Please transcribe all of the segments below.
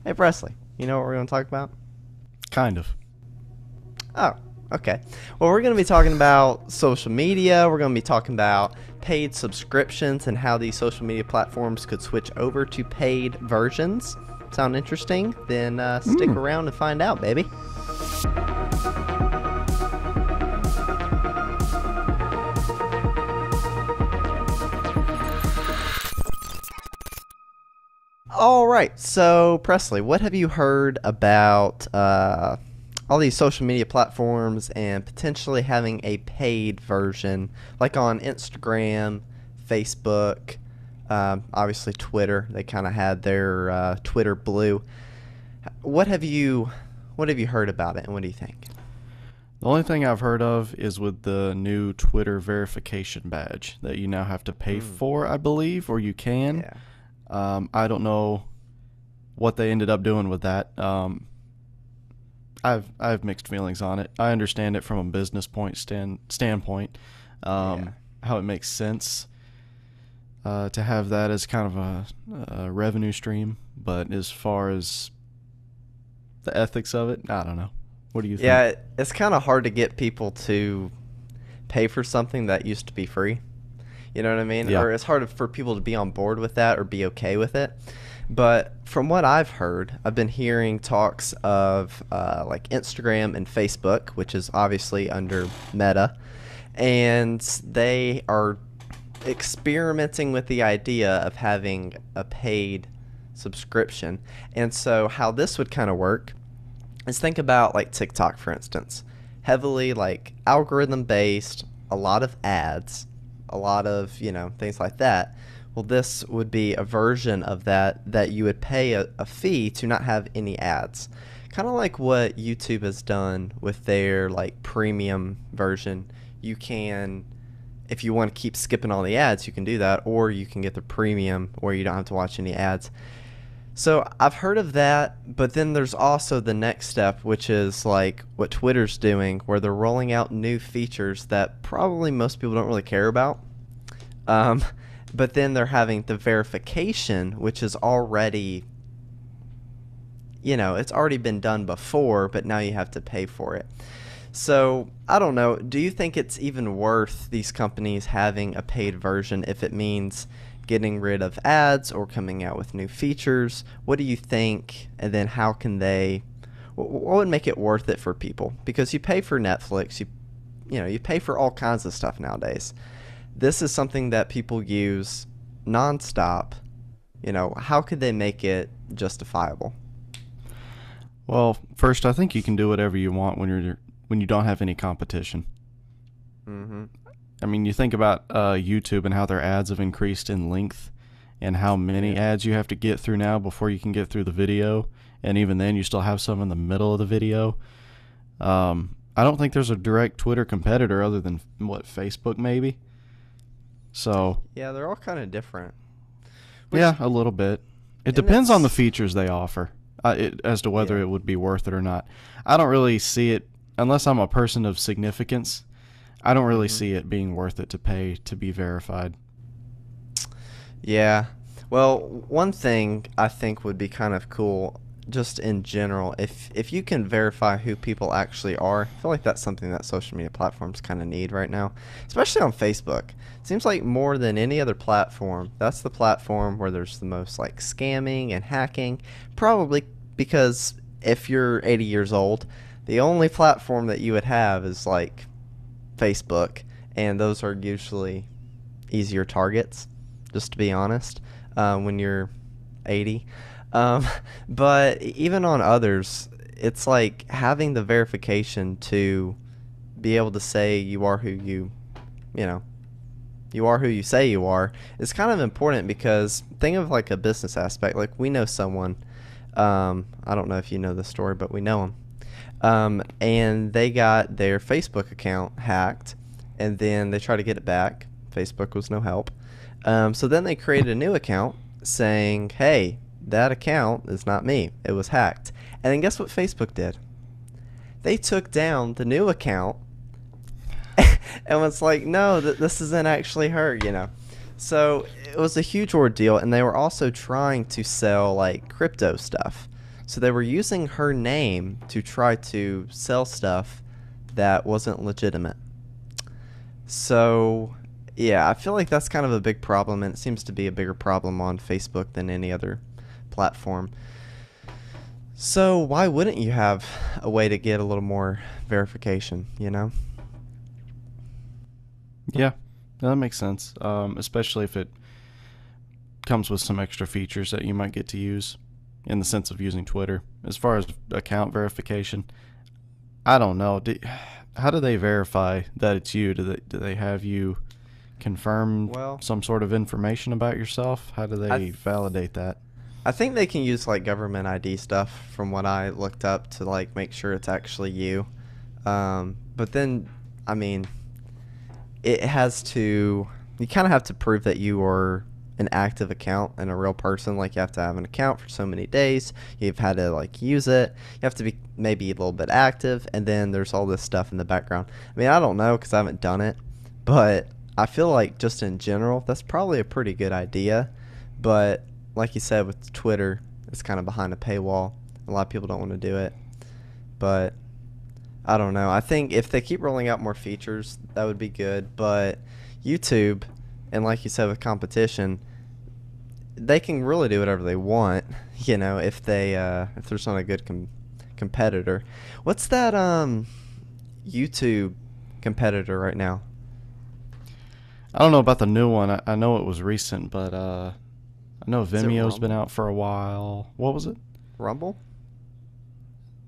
Hey, Presley, you know what we're going to talk about? Kind of. Oh, okay. Well, we're going to be talking about social media. We're going to be talking about paid subscriptions and how these social media platforms could switch over to paid versions. Sound interesting? Then stick Mm. around and find out, baby. All right. So, Presley, what have you heard about all these social media platforms and potentially having a paid version, like on Instagram, Facebook, obviously Twitter? They kind of had their Twitter Blue. What have you What have you heard about it, and what do you think? The only thing I've heard of is with the new Twitter verification badge that you now have to pay Mm, for, I believe, or you can. yeah, I don't know what they ended up doing with that. I have mixed feelings on it. I understand it from a business standpoint, yeah. how it makes sense to have that as kind of a revenue stream, but as far as the ethics of it, I don't know. What do you think? Yeah, it's kind of hard to get people to pay for something that used to be free. You know what I mean? Yeah. Or it's hard for people to be on board with that or be okay with it. But from what I've heard, I've been hearing talks of like Instagram and Facebook, which is obviously under Meta, and they are experimenting with the idea of having a paid subscription. And so, how this would kind of work is think about like TikTok, for instance, heavily like algorithm based, a lot of ads, a lot of, things like that. Well, this would be a version of that you would pay a fee to not have any ads. Kind of like what YouTube has done with their like premium version. You can, if you want to keep skipping all the ads, you can do that, or you can get the premium where you don't have to watch any ads. So I've heard of that, but then there's also the next step, which is like what Twitter's doing, where they're rolling out new features that probably most people don't really care about. Um, but then they're having the verification, which is already, it's already been done before, but now you have to pay for it. So I don't know. Do you think it's even worth these companies having a paid version if it means getting rid of ads or coming out with new features? What do you think? And then how can they? What would make it worth it for people? Because you pay for Netflix, you pay for all kinds of stuff nowadays. This is something that people use nonstop. How could they make it justifiable? Well, first, I think you can do whatever you want when you don't have any competition. Mm-hmm. I mean, you think about YouTube and how their ads have increased in length, and how many Yeah. ads you have to get through now before you can get through the video, and even then, you still have some in the middle of the video. I don't think there's a direct Twitter competitor other than what, Facebook maybe. So Yeah, they're all kind of different. Which yeah, a little bit. It and depends on the it's features they offer, as to whether yeah. it would be worth it or not. I don't really see it unless I'm a person of significance. I don't really Mm-hmm. see it being worth it to pay to be verified. Yeah. Well, one thing I think would be kind of cool, just in general, if you can verify who people actually are. I feel like that's something that social media platforms kind of need right now, especially on Facebook. It seems like more than any other platform, that's the platform where there's the most like scamming and hacking. Probably because if you're 80 years old, the only platform that you would have is like Facebook, and those are usually easier targets, just to be honest, when you're 80. Um, but even on others, it's like having the verification to be able to say you know, you are who you say you are is kind of important because think of like a business aspect. Like we know someone, I don't know if you know the story, but we know him. And they got their Facebook account hacked, and then they tried to get it back. Facebook was no help. So then they created a new account saying, hey, that account is not me. It was hacked. And then guess what Facebook did? They took down the new account and was like, no, this isn't actually her. So it was a huge ordeal, and they were also trying to sell like crypto stuff. So they were using her name to try to sell stuff that wasn't legitimate. So, yeah, I feel like that's kind of a big problem, and it seems to be a bigger problem on Facebook than any other platform. So, why wouldn't you have a way to get a little more verification, you know? Yeah, that makes sense. Especially if it comes with some extra features that you might get to use in the sense of using Twitter. As far as account verification, I don't know. How do they verify that it's you? Do they have you confirm Well, some sort of information about yourself? How do I they th- validate that? I think they can use like government ID stuff from what I looked up to like make sure it's actually you. But then, I mean, it has to. You kind of have to prove that you are an active account and a real person. Like you have to have an account for so many days. You've had to like use it. You have to be maybe a little bit active, and then there's all this stuff in the background. I mean, I don't know because I haven't done it, but I feel like just in general, that's probably a pretty good idea. But like you said with Twitter, it's kind of behind a paywall. A lot of people don't want to do it, but I don't know. I think if they keep rolling out more features, that would be good. But YouTube, and like you said with competition, they can really do whatever they want. You know, if there's not a good competitor. What's that YouTube competitor right now? I don't know about the new one. I know it was recent, but I know Is it Vimeo's been Rumble? out for a while. What was it? Rumble?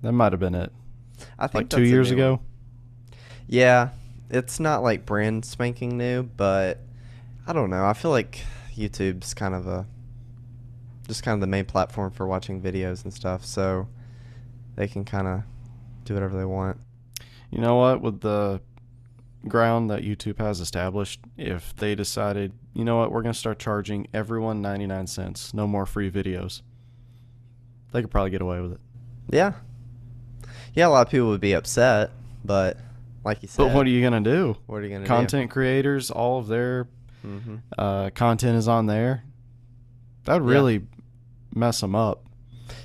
That might have been it. I Like think two that's a years new one. ago? Yeah, it's not like brand spanking new, but I don't know. I feel like YouTube's kind of a just kind of the main platform for watching videos and stuff, so they can kind of do whatever they want. You know what? With the ground that YouTube has established, if they decided, you know what, we're going to start charging everyone 99 cents, no more free videos, they could probably get away with it. Yeah. Yeah, a lot of people would be upset, but like you But what said, are you going to do? what are you going to Content creators, all of their do? content is on there. That would Yeah. really mess them up.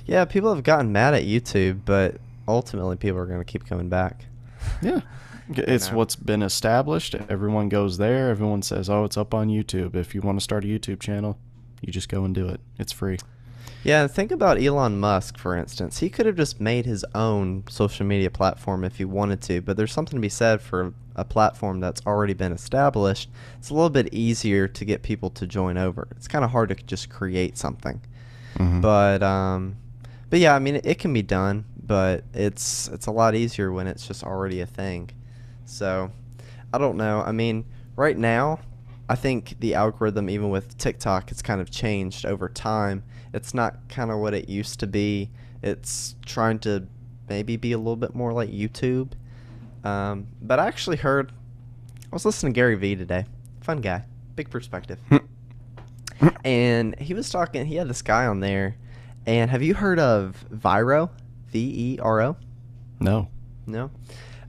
Yeah, people have gotten mad at YouTube, but ultimately people are going to keep coming back. Yeah. It's know. what's been established. Everyone goes there. Everyone says, oh, it's up on YouTube. If you want to start a YouTube channel, you just go and do it. It's free. Yeah, think about Elon Musk, for instance. He could have just made his own social media platform if he wanted to, but there's something to be said for a platform that's already been established. It's a little bit easier to get people to join over. It's kind of hard to just create something. Mm-hmm. But yeah, I mean, it can be done, but it's a lot easier when it's just already a thing. So, I don't know. I mean, right now, I think the algorithm, even with TikTok, it's kind of changed over time. It's not kind of what it used to be. It's trying to maybe be a little bit more like YouTube. But I actually heard, I was listening to Gary Vee today. Fun guy, big perspective. And he was talking, he had this guy on there. And have you heard of Viro? Vero? No. No?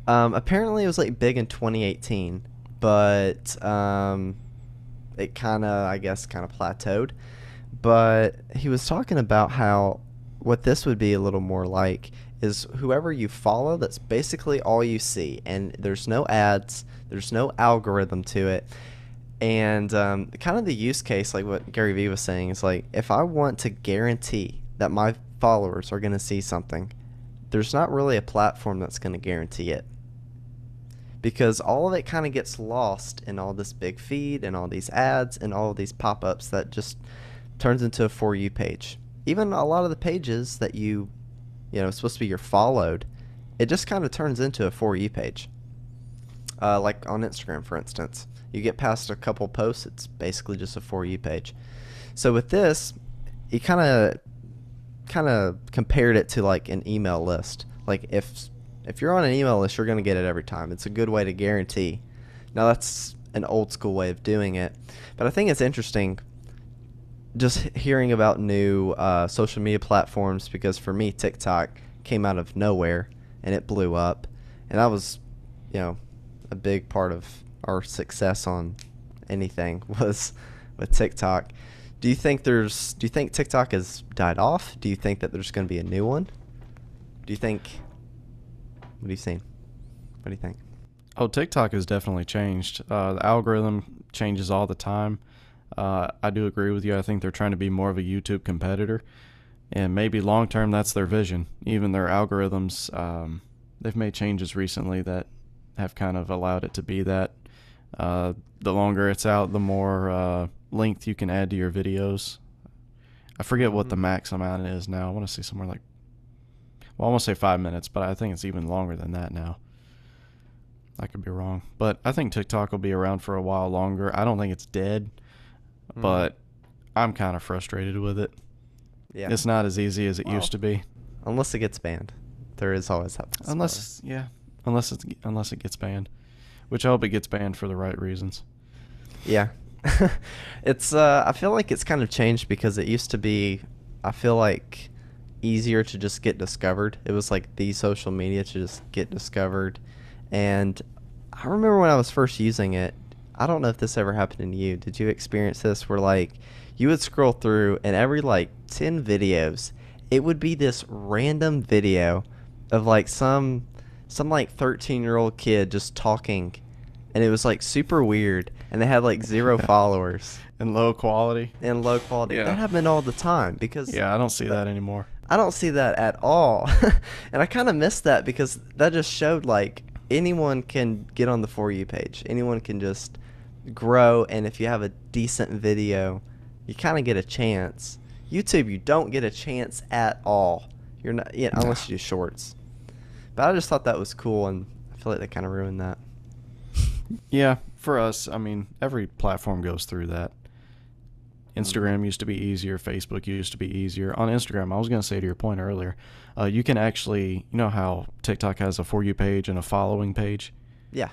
Apparently it was like big in 2018, but it kind of, I guess, kind of plateaued. But he was talking about how what this would be a little more like is whoever you follow, that's basically all you see. And there's no ads, there's no algorithm to it. And kind of the use case, like what Gary Vee was saying, is like if I want to guarantee that my followers are going to see something, there's not really a platform that's going to guarantee it. Because all of it kind of gets lost in all this big feed and all these ads and all of these pop-ups that just turns into a For You page. Even a lot of the pages that you know, supposed to be your followed, it just kind of turns into a For You page. Like on Instagram, for instance. You get past a couple posts, it's basically just a For You page. So with this, he kind of compared it to like an email list. Like if you're on an email list, you're going to get it every time. It's a good way to guarantee. Now that's an old school way of doing it, but I think it's interesting just hearing about new social media platforms, because for me TikTok came out of nowhere and it blew up, and that was, you know, a big part of our success on anything was with TikTok. Do you think TikTok has died off? Do you think that there's going to be a new one? Do you think? What are you saying? What do you think? Oh, TikTok has definitely changed. The algorithm changes all the time. I do agree with you. I think they're trying to be more of a YouTube competitor, and maybe long term that's their vision. Even their algorithms, they've made changes recently that have kind of allowed it to be that. The longer it's out, the more length you can add to your videos. I forget what the Mm. max amount is now. I want to say somewhere like, well, I want to say 5 minutes, but I think it's even longer than that now. I could be wrong, but I think TikTok will be around for a while longer. I don't think it's dead, Mm. but I'm kind of frustrated with it. Yeah. It's not as easy as it Well, used to be. unless it gets banned, there is always that possibility. Unless it gets banned, which I hope it gets banned for the right reasons. Yeah. It's I feel like it's kind of changed because it used to be, I feel like, easier to just get discovered. It was like the social media to just get discovered. And I remember when I was first using it, I don't know if this ever happened to you. Did you experience this where like you would scroll through and every like 10 videos, it would be this random video of like some like 13-year-old kid just talking, and it was like super weird, and they had like zero followers And low quality. and low quality. Yeah. That happened all the time because Yeah, I don't see that anymore. I don't see that at all. And I kind of miss that because that just showed like anyone can get on the For You page. Anyone can just grow, and if you have a decent video, you kind of get a chance. YouTube, you don't get a chance at all. You're not, yeah, unless you do shorts. But I just thought that was cool, and I feel like they kind of ruined that. Yeah, for us, I mean, every platform goes through that. Instagram used to be easier. Facebook used to be easier. On Instagram, I was going to say to your point earlier, you can actually, you know how TikTok has a For You page and a following page? Yeah.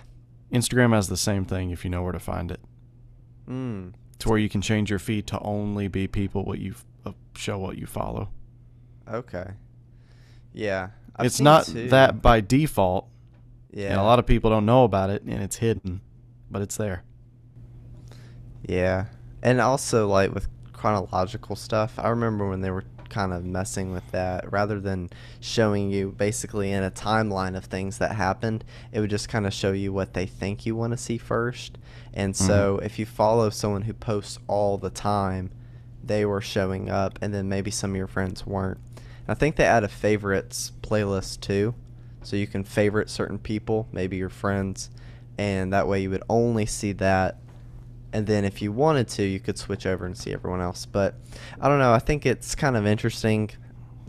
Instagram has the same thing if you know where to find it. Mm. To where you can change your feed to only be people show what you follow. Okay. Yeah. It's seen not too. that by default, Yeah. and a lot of people don't know about it, and it's hidden, but it's there. Yeah. And also, like, with chronological stuff, I remember when they were kind of messing with that. Rather than showing you basically in a timeline of things that happened, it would just kind of show you what they think you want to see first. And so if you follow someone who posts all the time, they were showing up, and then maybe some of your friends weren't. I think they add a favorites playlist too, so you can favorite certain people, maybe your friends, and that way you would only see that. And then if you wanted to, you could switch over and see everyone else. But I don't know. I think it's kind of interesting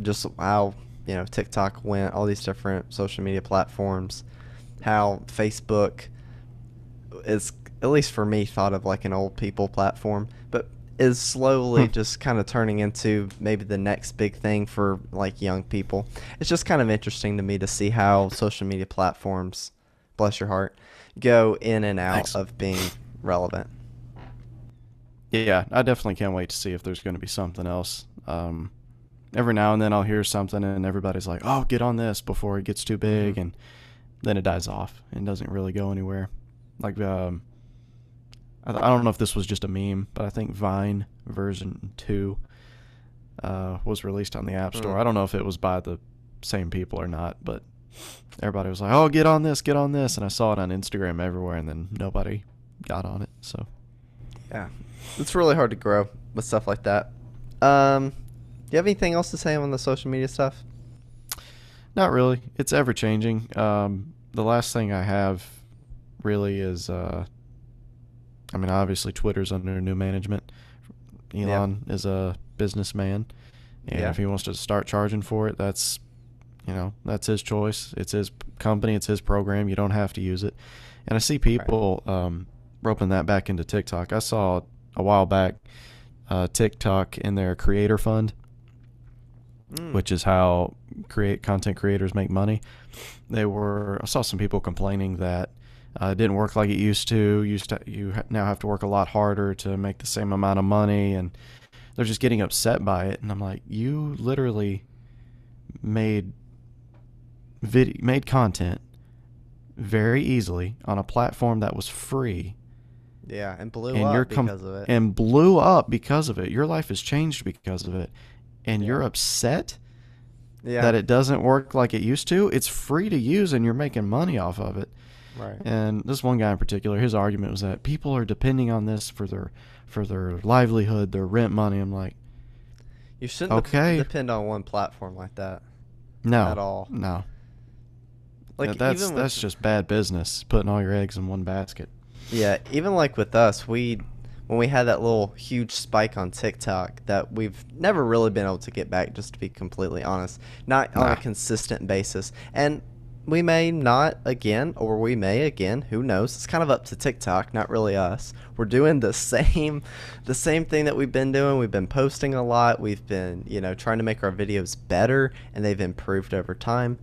just how, TikTok went, all these different social media platforms, how Facebook is, at least for me, thought of like an old people platform, but is slowly just kind of turning into maybe the next big thing for like young people. It's just kind of interesting to me to see how social media platforms, bless your heart, go in and out Thanks. of being relevant. Yeah, I definitely can't wait to see if there's going to be something else. Every now and then I'll hear something and everybody's like, oh, get on this before it gets too big. And then it dies off and doesn't really go anywhere. Like, I don't know if this was just a meme, but I think Vine version 2 was released on the App Store. I don't know if it was by the same people or not, but everybody was like, oh, get on this. And I saw it on Instagram everywhere, and then nobody got on it. So, Yeah. It's really hard to grow with stuff like that. Do you have anything else to say on the social media stuff? not really. It's ever changing. The last thing I have really is, obviously Twitter's under new management. Elon is a businessman, and if he wants to start charging for it, that's his choice. It's his company. It's his program. You don't have to use it. And I see people roping that back into TikTok. I saw a while back TikTok in their creator fund, which is how content creators make money. I saw some people complaining that it didn't work like it used to. You now have to work a lot harder to make the same amount of money, and they're just getting upset by it. And I'm like, you literally made content very easily on a platform that was free, Yeah, and blew and up because of it. and blew up because of it. Your life has changed because of it, and Yeah. you're upset Yeah. that it doesn't work like it used to. It's free to use, and you're making money off of it. Right. And this one guy in particular, his argument was that people are depending on this for their livelihood, their rent money. I'm like, You shouldn't okay, depend on one platform like that at no, all. no. Like That's even with just bad business, putting all your eggs in one basket. yeah, even like with us, when we had that little huge spike on TikTok that we've never really been able to get back, just to be completely honest, not on Nah. a consistent basis. And we may not again, or we may again, who knows? It's kind of up to TikTok, not really us. We're doing the same thing that we've been doing. We've been posting a lot. We've been, trying to make our videos better, and they've improved over time.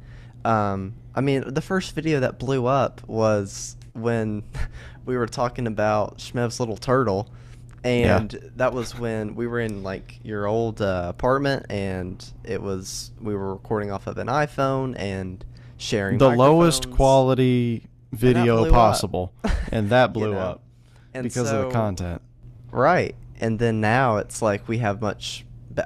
I mean, the first video that blew up was when we were talking about Shmev's little turtle, Yeah. and that was when we were in like your old apartment, and we were recording off of an iPhone and sharing The lowest microphones, quality and that video blew up. possible, and that blew know? up And because of the so, content. right. And then now it's like we have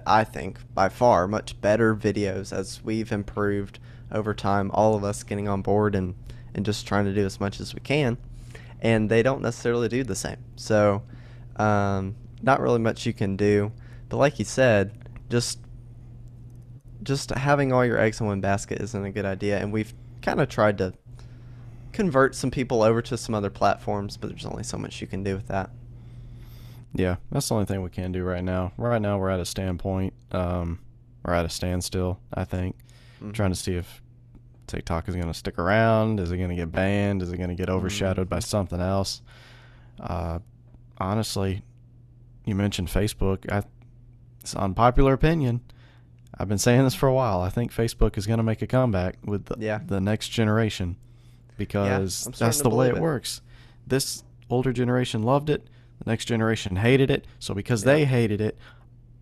I think by far much better videos as we've improved over time, all of us getting on board and just trying to do as much as we can. And they don't necessarily do the same. So, not really much you can do. But like you said, just having all your eggs in one basket isn't a good idea. And we've kind of tried to convert some people over to some other platforms, but there's only so much you can do with that. Yeah, that's the only thing we can do right now. Right now, we're at a standpoint. We're at a standstill, I think. Mhm. Trying to see if TikTok is going to stick around. Is it going to get banned? Is it going to get overshadowed by something else? Honestly, you mentioned Facebook. It's unpopular opinion. I've been saying this for a while. I think Facebook is going to make a comeback with the next generation because I'm starting that's to the way believe it it. works. This older generation loved it. The next generation hated it. So because Yeah. they hated it,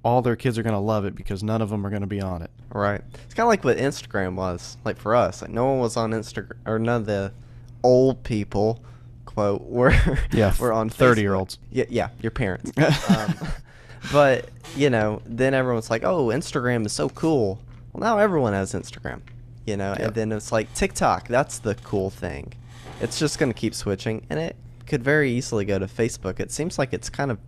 all their kids are going to love it because none of them are going to be on it. Right. It's kind of like what Instagram was. Like for us, like no one was on Instagram, or none of the old people, quote, were Yeah, were on 30-year-olds. Facebook. Yeah, your parents. But then everyone's like, "Oh, Instagram is so cool." Well, now everyone has Instagram, Yep. and then it's like TikTok. That's the cool thing. It's just gonna keep switching, and it could very easily go to Facebook. It seems like it's kind of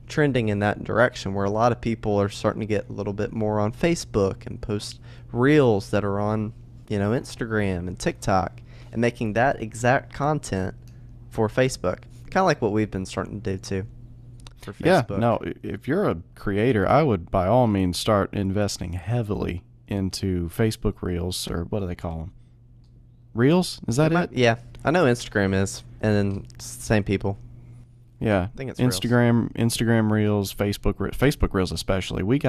trending in that direction where a lot of people are starting to get a little bit more on Facebook and post reels that are on, Instagram and TikTok and making that exact content for Facebook. Kind of like what we've been starting to do too for Yeah, Facebook. no, if you're a creator, I would by all means start investing heavily into Facebook Reels, or what do they call them? Reels? Is that it? Yeah, I know Instagram is, and then same people. Yeah, I think it's Reels. Instagram Reels, Facebook Reels especially. We've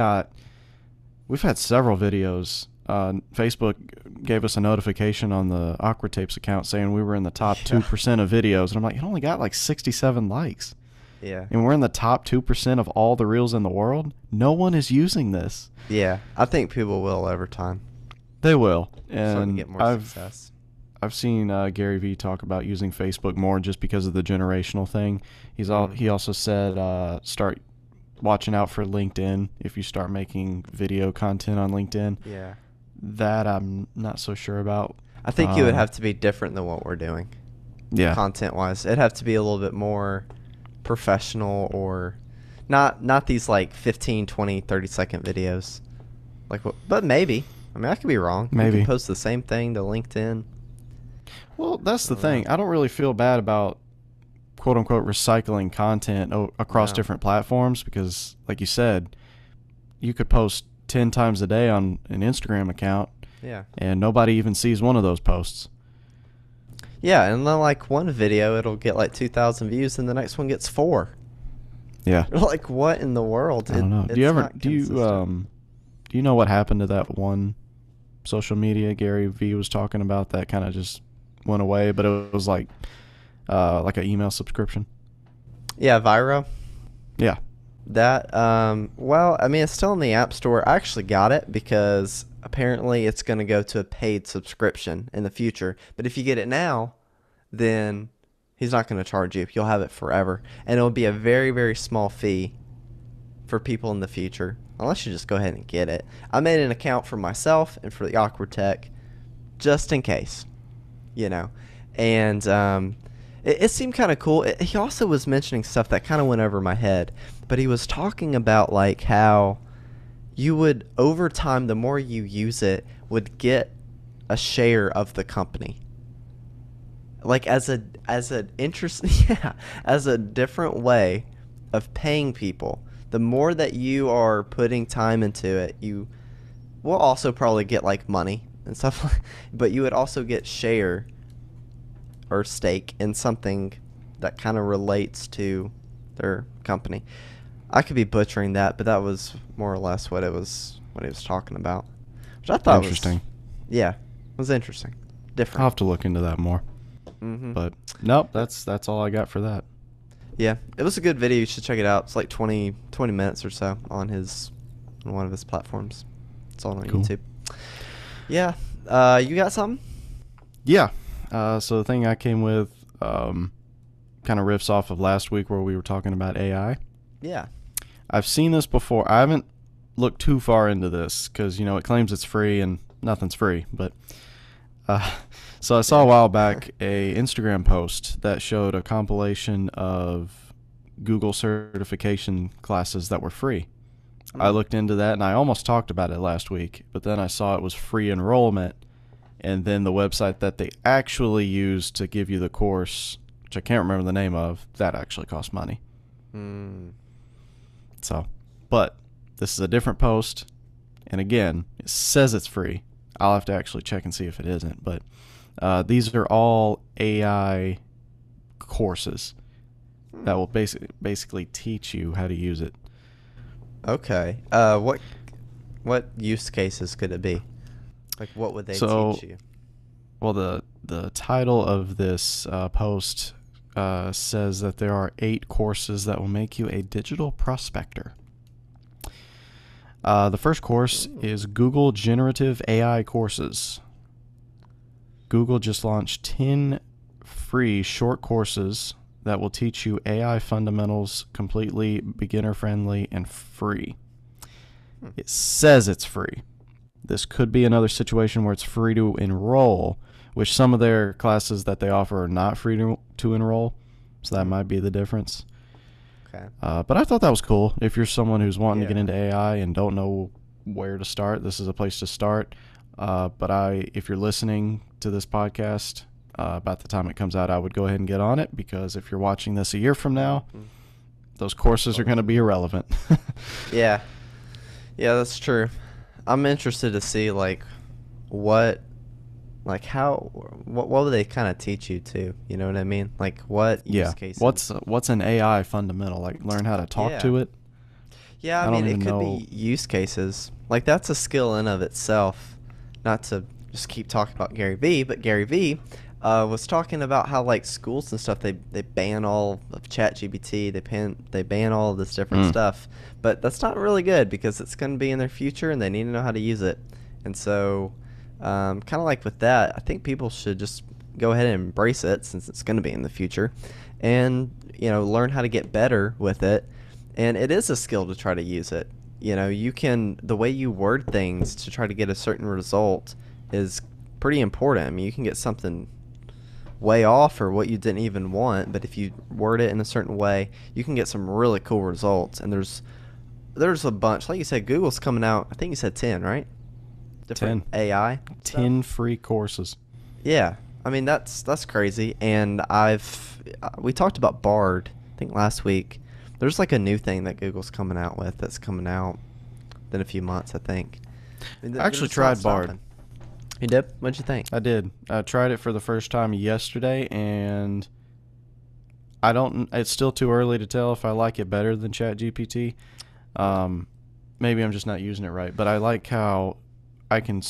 had several videos. Facebook gave us a notification on the Awkward Tapes account saying we were in the top 2% of videos, and I'm like, it only got like 67 likes. Yeah. And we're in the top 2% of all the reels in the world. No one is using this. Yeah, I think people will over time. They will. Starting to And get more success. I've seen Gary Vee talk about using Facebook more just because of the generational thing. He also said start watching out for LinkedIn if you start making video content on LinkedIn. Yeah. That I'm not so sure about. I think it would have to be different than what we're doing. Yeah. Content-wise, it'd have to be a little bit more professional, or not these like 15, 20, 30-second videos. But maybe. I mean, I could be wrong. Maybe. You can post the same thing to LinkedIn. Well, that's the thing. I don't really feel bad about quote unquote recycling content across No. different platforms because, like you said, you could post 10 times a day on an Instagram account Yeah. and nobody even sees one of those posts. Yeah, and then like one video, it'll get like 2,000 views, and the next one gets 4. Yeah. Like, what in the world? I don't know. Do you know what happened to that one social media Gary Vee was talking about that kind of just went away, but it was like an email subscription? Yeah, Viro. Yeah. That, well, I mean, it's still in the App Store. I actually got it because apparently it's going to go to a paid subscription in the future. But if you get it now, then He's not going to charge you. You'll have it forever. And it'll be a very, very small fee for people in the future, unless you just go ahead and get it. I made an account for myself and for the Awkward Tech, just in case, And it seemed kind of cool. He also was mentioning stuff that kind of went over my head, but he was talking about like how you would, over time, the more you use it, would get a share of the company. Like as an interest, yeah, as a different way of paying people. The more that you are putting time into it, you will also probably get like money and stuff, but you would also get share or stake in something that kind of relates to their company. I could be butchering that, but that was more or less what he was talking about, which I thought interesting. It was interesting, different. I'll have to look into that more. Mm-hmm. But nope, that's all I got for that. Yeah, it was a good video. You should check it out. It's like 20 minutes or so on one of his platforms. It's all on Cool. YouTube. Yeah. You got something? Yeah. So the thing I came with kind of riffs off of last week where we were talking about AI. Yeah. I've seen this before. I haven't looked too far into this because, it claims it's free and nothing's free. But so I saw a while back a Instagram post that showed a compilation of Google certification classes that were free. I looked into that and I almost talked about it last week, but then I saw it was free enrollment, and then the website that they actually used to give you the course, which I can't remember the name of, that actually cost money. So, but this is a different post, and again, it says it's free. I'll have to actually check and see if it isn't, but these are all AI courses that will basically teach you how to use it. Okay. What use cases could it be? Like, what would they teach you? Well, the title of this post says that there are 8 courses that will make you a digital prospector. The first course is Google Generative AI courses. Google just launched 10 free short courses that will teach you AI fundamentals, completely beginner-friendly and free. It says it's free. This could be another situation where it's free to enroll, which some of their classes that they offer are not free to enroll, so that might be the difference. Okay. But I thought that was cool. If you're someone who's wanting to get into AI and don't know where to start, this is a place to start. But if you're listening to this podcast, about the time it comes out, I would go ahead and get on it, because if you're watching this a year from now, those courses are going to be irrelevant. Yeah, that's true. I'm interested to see what would they kind of teach you to? You know what I mean? Like what use cases? What's an AI fundamental? Like learn how to talk to it? Yeah, I mean it could be use cases. Like that's a skill in of itself. Not to just keep talking about Gary Vee, but Gary Vee was talking about how like schools and stuff they ban all of ChatGPT, they ban all of this different stuff, but that's not really good because it's going to be in their future and they need to know how to use it. And so kind of like with that, I think people should just go ahead and embrace it since it's going to be in the future, and learn how to get better with it. And it is a skill to try to use it. The way you word things to try to get a certain result is pretty important. I mean, you can get something way off or what you didn't even want, but if you word it in a certain way, you can get some really cool results. And there's a bunch. Like you said, Google's coming out, I think you said 10, right? Different 10. AI 10 free courses. Yeah. I mean, that's crazy. And we talked about Bard, I think last week. There's like a new thing that Google's coming out with that's coming out in a few months, I think. I actually tried Bard. You did? What'd you think? I did. I tried it for the first time yesterday, and it's still too early to tell if I like it better than ChatGPT. Maybe I'm just not using it right, but I like how I can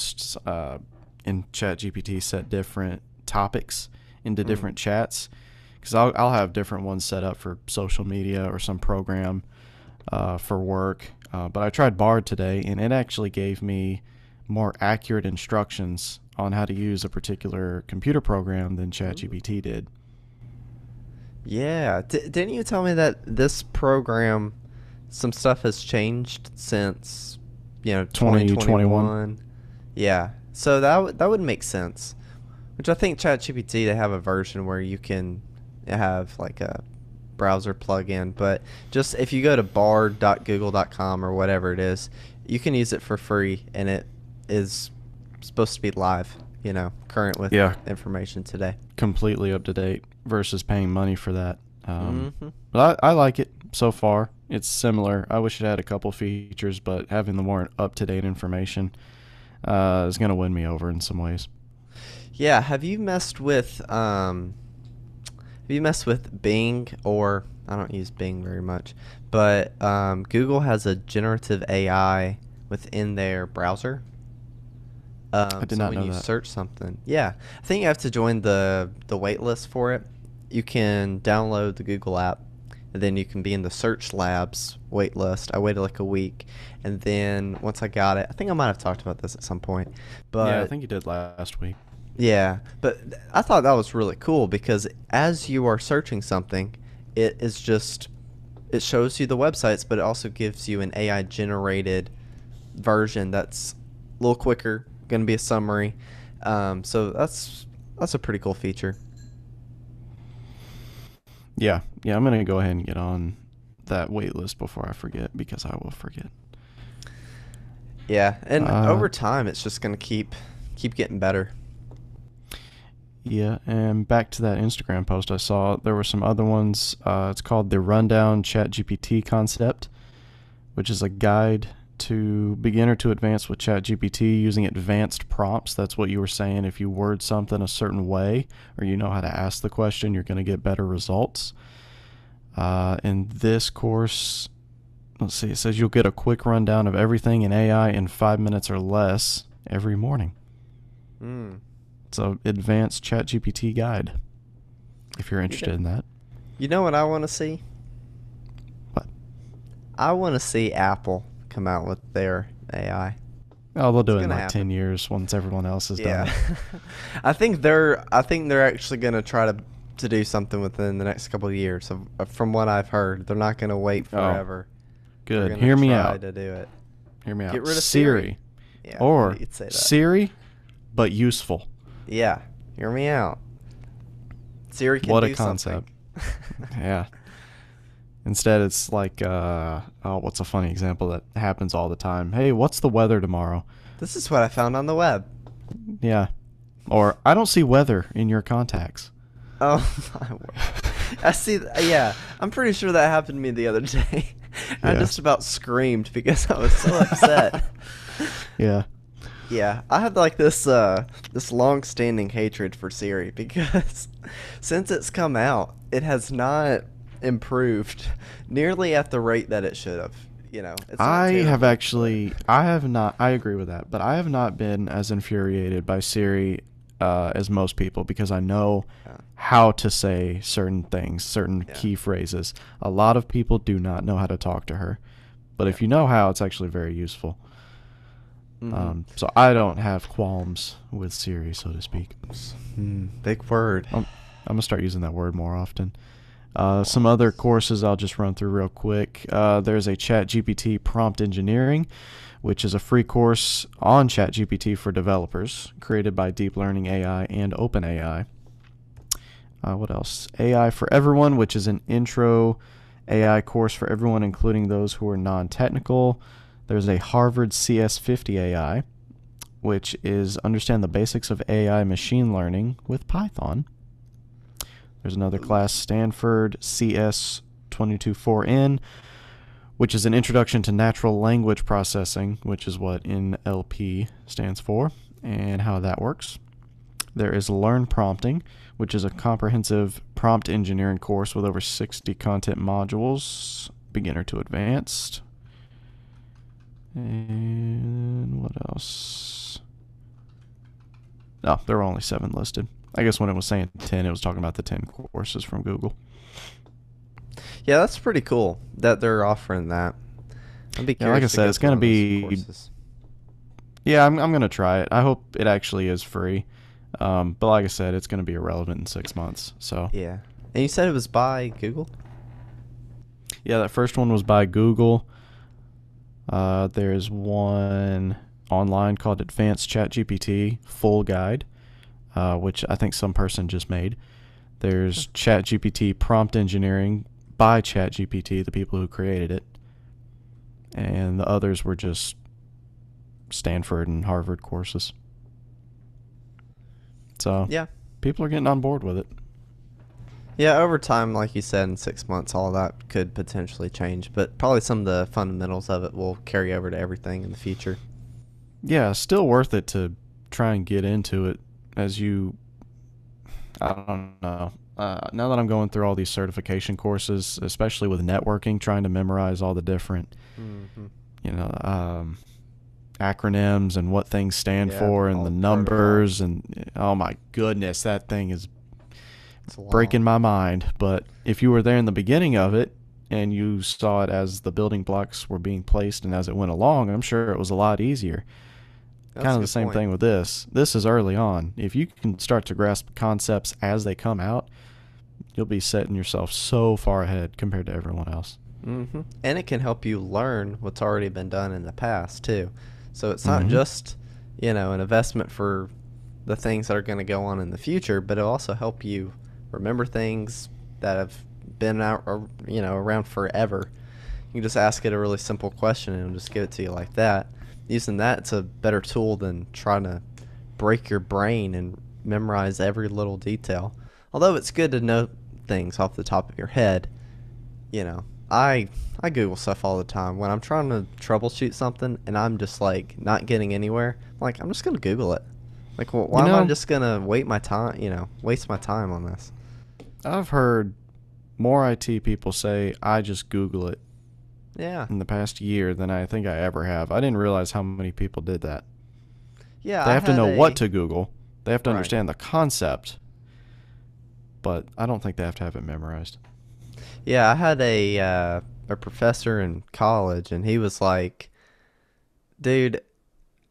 in ChatGPT set different topics into different chats, because I'll have different ones set up for social media or some program for work. But I tried Bard today, and it actually gave me more accurate instructions on how to use a particular computer program than ChatGPT did. Yeah. Didn't you tell me that this program, some stuff has changed since, 2021. 2021? Yeah. So that would make sense. Which I think ChatGPT, they have a version where you can have like a browser plugin, but just if you go to bard.google.com or whatever it is, you can use it for free, and it is supposed to be live, current with Yeah, information today. completely up to date versus paying money for that. Hmm. But I like it so far. It's similar. I wish it had a couple features, but having the more up to date information is going to win me over in some ways. Yeah, have you messed with Bing? Or I don't use Bing very much, but Google has a generative AI within their browser. I did So not when know you that. search something, yeah, I think you have to join the wait list for it. You can download the Google app, and then you can be in the Search Labs wait list. I waited like a week, and then once I got it, I think I might have talked about this at some point, Yeah, I but think you did last week. yeah, but I thought that was really cool because as you are searching something, it shows you the websites, but it also gives you an AI generated version that's a little quicker, going to be a summary. So that's a pretty cool feature. Yeah, I'm going to go ahead and get on that wait list before I forget because I will forget. Yeah, and Uh, over time, it's just going to keep getting better. yeah, and back to that Instagram post I saw, there were some other ones. It's called the Rundown ChatGPT Concept, which is a guide to beginner to advanced with ChatGPT using advanced prompts. That's what you were saying. If you word something a certain way or you know how to ask the question, you're going to get better results. In this course, let's see, it says you'll get a quick rundown of everything in AI in 5 minutes or less every morning. Mm. It's an advanced ChatGPT guide if you're You know, interested in that. you know what I want to see? But I want to see Apple come out with their AI. oh, they'll It's do it in gonna like 10 happen. years once everyone else has done Yeah. it. I think they're actually gonna try to do something within the next couple of years. From what I've heard, they're not gonna wait Oh, forever. They're good. gonna Hear me try out. to do it. Hear me Get out. rid of Siri. Siri. Yeah, I knew Or you'd say that. Siri, but useful. Yeah, hear me out. Siri can What a do something. concept. Yeah. Instead, it's like, oh, what's a funny example that happens all the time? Hey, what's the weather tomorrow? This is what I found on the web. Yeah. Or, I don't see weather in your contacts. Oh my word. I see. Yeah, I'm pretty sure that happened to me the other day. I Yeah. just about screamed because I was so upset. Yeah. Yeah, I have like this long-standing hatred for Siri because since it's come out, it has not improved nearly at the rate that it should have. It's not I have terrible, but actually, I have not, I agree with that, but I have not been as infuriated by Siri as most people because I know yeah, how to say certain things, certain yeah, key phrases. A lot of people do not know how to talk to her, but yeah. if you know how, it's actually very useful. Mm-hmm. So I don't have qualms with Siri, so to speak. Big word. I'm gonna start using that word more often. Some other courses I'll just run through real quick. There's a ChatGPT Prompt Engineering, which is a free course on ChatGPT for developers, created by Deep Learning AI and OpenAI. What else? AI for Everyone, which is an intro AI course for everyone, including those who are non-technical. There's a Harvard CS50 AI, which is understand the basics of AI machine learning with Python. There's another class, Stanford CS224N, which is an introduction to natural language processing, which is what NLP stands for, and how that works. There is Learn Prompting, which is a comprehensive prompt engineering course with over 60 content modules, beginner to advanced. And what else? No, there were only 7 listed. I guess when it was saying 10, it was talking about the 10 courses from Google. Yeah, that's pretty cool that they're offering that. I'd be Yeah, like I curious to said, go it's through going to one of those be... courses. Yeah, I'm going to try it. I hope it actually is free. But like I said, it's going to be irrelevant in 6 months. So Yeah. And you said it was by Google? Yeah, that first one was by Google. There's one online called Advanced ChatGPT Full Guide, which I think some person just made. There's ChatGPT Prompt Engineering by ChatGPT, the people who created it. And the others were just Stanford and Harvard courses. So Yeah. people are getting on board with it. Yeah, over time, like you said, in 6 months, all that could potentially change, but probably some of the fundamentals of it will carry over to everything in the future. Yeah, still worth it to try and get into it as you, I don't know. Now that I'm going through all these certification courses, especially with networking, trying to memorize all the different, Mm-hmm. you know, acronyms and what things stand Yeah, for and all the the numbers and oh my goodness, that thing is It's a breaking lot. my mind. But if you were there in the beginning of it and you saw it as the building blocks were being placed and as it went along, I'm sure it was a lot easier. That's Kind a of the good same point. thing with this. This is early on. If you can start to grasp concepts as they come out, you'll be setting yourself so far ahead compared to everyone else. Mm-hmm. And it can help you learn what's already been done in the past, too. So it's not Mm-hmm. just, an investment for the things that are going to go on in the future, but it'll also help you remember things that have been out, or, around forever. You can just ask it a really simple question and it'll just give it to you like that. Using that, it's a better tool than trying to break your brain and memorize every little detail. Although it's good to know things off the top of your head, you know, I Google stuff all the time when I'm trying to troubleshoot something and I'm just like not getting anywhere. I'm just gonna Google it. Like, well, You why am I know, just gonna waste my time on this? I've heard more IT people say, I just Google it Yeah, in the past year than I think I ever have. I didn't realize how many people did that. yeah. They I have to had know what a to Google, they have to right. understand the concept, but I don't think they have to have it memorized. Yeah, I had a professor in college, and he was like, "Dude,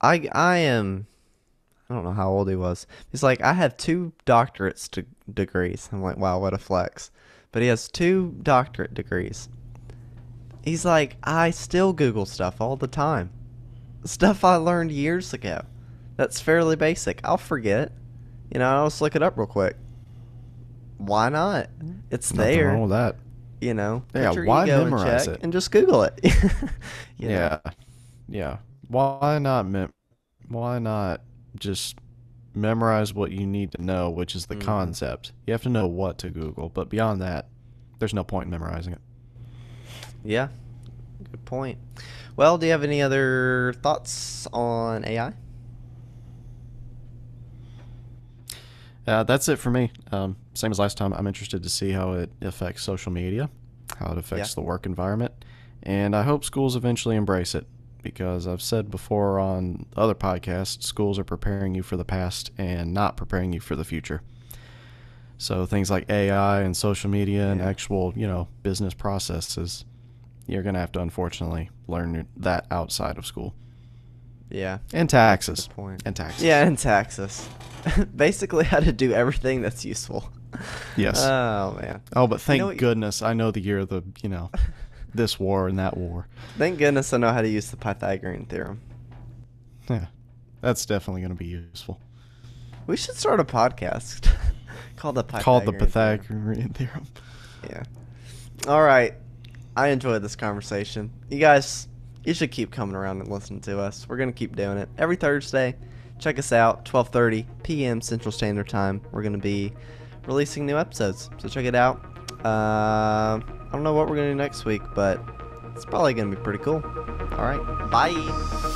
I am." I don't know how old he was. He's like, "I have two degrees." I'm like, "Wow, what a flex!" But he has two doctorate degrees. He's like, "I still Google stuff all the time. Stuff I learned years ago. That's fairly basic. I'll forget. I'll just look it up real quick. Why not? It's Nothing wrong there. with that. Yeah, Put your why ego in memorize check it? and just Google it." you know? Yeah, yeah. Why not just memorize what you need to know, which is the Hmm. concept? You have to know what to Google, but beyond that, there's no point in memorizing it. Yeah, good point. Well, do you have any other thoughts on AI? That's it for me. Same as last time. I'm interested to see how it affects social media, how it Yeah. affects the work environment, and I hope schools eventually embrace it because I've said before on other podcasts, schools are preparing you for the past and not preparing you for the future. So things like AI and social media and Yeah. actual, business processes, you're going to have to unfortunately learn that outside of school. Yeah. And That's a taxes. good point. And taxes. Yeah, and taxes. Basically, how to do everything that's useful. Yes. Oh man. Oh, but You know thank what? goodness I know the year of the, this war and that war. Thank goodness I know how to use the Pythagorean theorem. Yeah. That's definitely going to be useful. We should start a podcast called the Called the Pythagorean theorem. Pythagorean theorem. Yeah. All right. I enjoyed this conversation. You should keep coming around and listening to us. We're going to keep doing it every Thursday. Check us out, 12:30 p.m. Central Standard Time. We're going to be releasing new episodes, so check it out. I don't know what we're going to do next week, but it's probably going to be pretty cool. All right. Bye.